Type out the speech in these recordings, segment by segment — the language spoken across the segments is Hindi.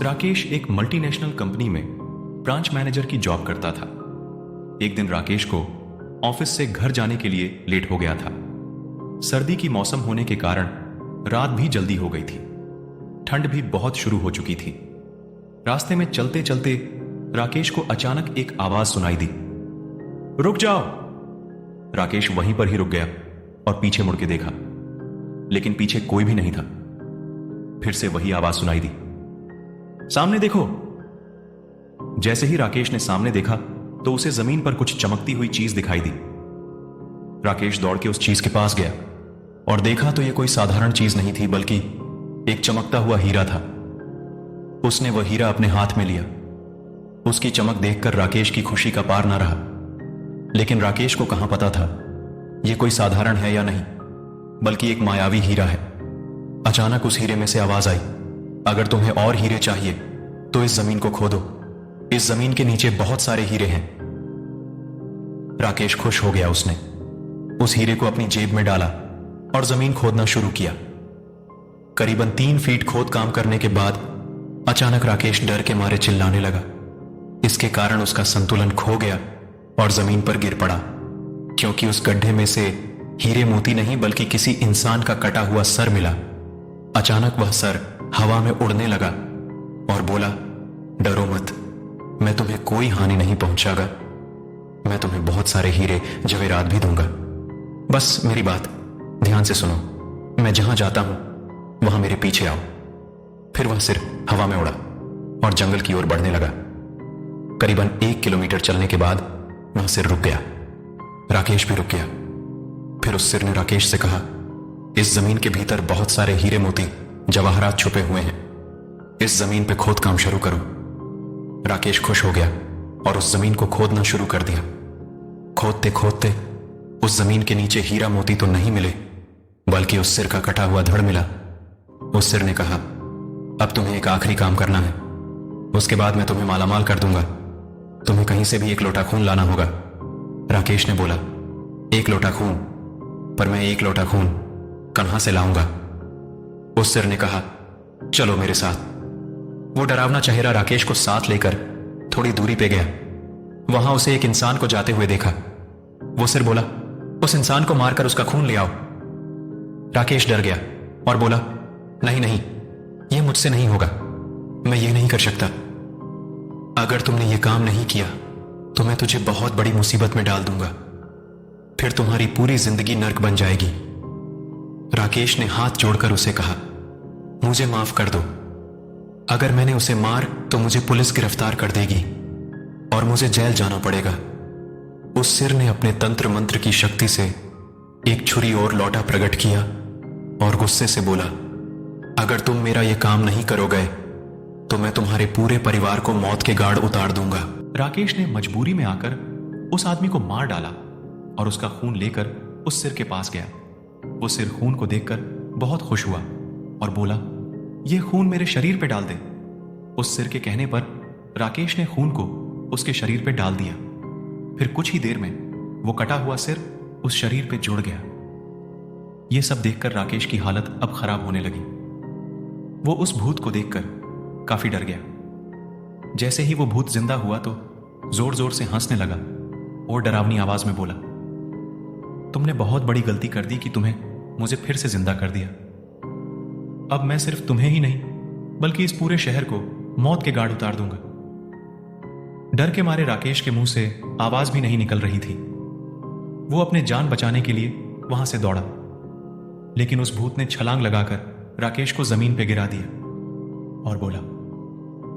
राकेश एक मल्टीनेशनल कंपनी में ब्रांच मैनेजर की जॉब करता था। एक दिन राकेश को ऑफिस से घर जाने के लिए लेट हो गया था। सर्दी की मौसम होने के कारण रात भी जल्दी हो गई थी। ठंड भी बहुत शुरू हो चुकी थी। रास्ते में चलते चलते राकेश को अचानक एक आवाज सुनाई दी, रुक जाओ। राकेश वहीं पर ही रुक गया और पीछे मुड़ के देखा, लेकिन पीछे कोई भी नहीं था। फिर से वही आवाज सुनाई दी, सामने देखो। जैसे ही राकेश ने सामने देखा तो उसे जमीन पर कुछ चमकती हुई चीज दिखाई दी। राकेश दौड़ के उस चीज के पास गया और देखा तो यह कोई साधारण चीज नहीं थी, बल्कि एक चमकता हुआ हीरा था। उसने वह हीरा अपने हाथ में लिया। उसकी चमक देखकर राकेश की खुशी का पार ना रहा। लेकिन राकेश को कहां पता था यह कोई साधारण है या नहीं, बल्कि एक मायावी हीरा है। अचानक उस हीरे में से आवाज आई, अगर तुम्हें और हीरे चाहिए तो इस जमीन को खोदो। इस जमीन के नीचे बहुत सारे हीरे हैं। राकेश खुश हो गया। उसने उस हीरे को अपनी जेब में डाला और जमीन खोदना शुरू किया। करीबन 3 फीट खोद काम करने के बाद अचानक राकेश डर के मारे चिल्लाने लगा। इसके कारण उसका संतुलन खो गया और जमीन पर गिर पड़ा, क्योंकि उस गड्ढे में से हीरे मोती नहीं बल्कि किसी इंसान का कटा हुआ सर मिला। अचानक वह सर हवा में उड़ने लगा और बोला, डरो मत, मैं तुम्हें कोई हानि नहीं पहुंचागा। मैं तुम्हें बहुत सारे हीरे जवेरात भी दूंगा। बस मेरी बात ध्यान से सुनो। मैं जहां जाता हूं वहां मेरे पीछे आओ। फिर वह सिर हवा में उड़ा और जंगल की ओर बढ़ने लगा। करीबन 1 किलोमीटर चलने के बाद वह सिर रुक गया। राकेश भी रुक गया। फिर उस सिर ने राकेश से कहा, इस जमीन के भीतर बहुत सारे हीरे मोती जवाहरात छुपे हुए हैं। इस जमीन पे खोद काम शुरू करो। राकेश खुश हो गया और उस जमीन को खोदना शुरू कर दिया। खोदते खोदते उस जमीन के नीचे हीरा मोती तो नहीं मिले, बल्कि उस सिर का कटा हुआ धड़ मिला। उस सिर ने कहा, अब तुम्हें एक आखिरी काम करना है, उसके बाद मैं तुम्हें मालामाल कर दूंगा। तुम्हें कहीं से भी 1 लोटा खून लाना होगा। राकेश ने बोला, 1 लोटा खून? पर मैं 1 लोटा खून कहां से लाऊंगा? उस सिर ने कहा, चलो मेरे साथ। वो डरावना चेहरा राकेश को साथ लेकर थोड़ी दूरी पे गया। वहां उसे एक इंसान को जाते हुए देखा। वो सिर बोला, उस इंसान को मारकर उसका खून ले आओ। राकेश डर गया और बोला, नहीं नहीं, यह मुझसे नहीं होगा। मैं ये नहीं कर सकता। अगर तुमने ये काम नहीं किया तो मैं तुझे बहुत बड़ी मुसीबत में डाल दूंगा। फिर तुम्हारी पूरी जिंदगी नर्क बन जाएगी। राकेश ने हाथ जोड़कर उसे कहा, मुझे माफ कर दो। अगर मैंने उसे मार तो मुझे पुलिस गिरफ्तार कर देगी और मुझे जेल जाना पड़ेगा। उस सिर ने अपने तंत्र मंत्र की शक्ति से एक छुरी और लौटा प्रकट किया और गुस्से से बोला, अगर तुम मेरा यह काम नहीं करोगे तो मैं तुम्हारे पूरे परिवार को मौत के गाढ़ उतार दूंगा। राकेश ने मजबूरी में आकर उस आदमी को मार डाला और उसका खून लेकर उस सिर के पास गया। वो सिर खून को देखकर बहुत खुश हुआ और बोला, यह खून मेरे शरीर पे डाल दे। उस सिर के कहने पर राकेश ने खून को उसके शरीर पे डाल दिया। फिर कुछ ही देर में वो कटा हुआ सिर उस शरीर पे जुड़ गया। यह सब देखकर राकेश की हालत अब खराब होने लगी। वो उस भूत को देखकर काफी डर गया। जैसे ही वो भूत जिंदा हुआ तो जोर जोर से हंसने लगा और डरावनी आवाज में बोला, तुमने बहुत बड़ी गलती कर दी कि तुम्हें मुझे फिर से जिंदा कर दिया। अब मैं सिर्फ तुम्हें ही नहीं बल्कि इस पूरे शहर को मौत के गाढ़ उतार दूंगा। डर के मारे राकेश के मुंह से आवाज भी नहीं निकल रही थी। वो अपने जान बचाने के लिए वहां से दौड़ा, लेकिन उस भूत ने छलांग लगाकर राकेश को जमीन पर गिरा दिया और बोला,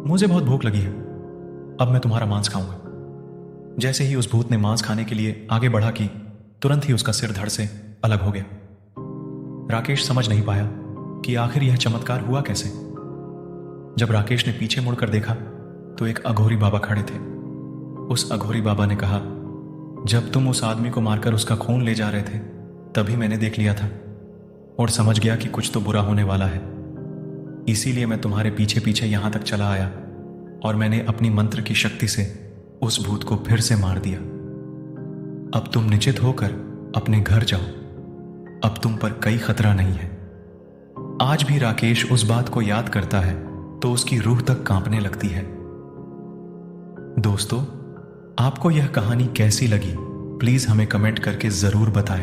मुझे बहुत भूख लगी है, अब मैं तुम्हारा मांस खाऊंगा। जैसे ही उस भूत ने मांस खाने के लिए आगे बढ़ा कि तुरंत ही उसका सिर धड़ से अलग हो गया। राकेश समझ नहीं पाया कि आखिर यह चमत्कार हुआ कैसे। जब राकेश ने पीछे मुड़कर देखा तो एक अघोरी बाबा खड़े थे। उस अघोरी बाबा ने कहा, जब तुम उस आदमी को मारकर उसका खून ले जा रहे थे तभी मैंने देख लिया था और समझ गया कि कुछ तो बुरा होने वाला है। इसीलिए मैं तुम्हारे पीछे पीछे यहां तक चला आया और मैंने अपनी मंत्र की शक्ति से उस भूत को फिर से मार दिया। अब तुम निश्चित होकर अपने घर जाओ, अब तुम पर कोई खतरा नहीं है। आज भी राकेश उस बात को याद करता है तो उसकी रूह तक कांपने लगती है। दोस्तों, आपको यह कहानी कैसी लगी, प्लीज हमें कमेंट करके जरूर बताएं।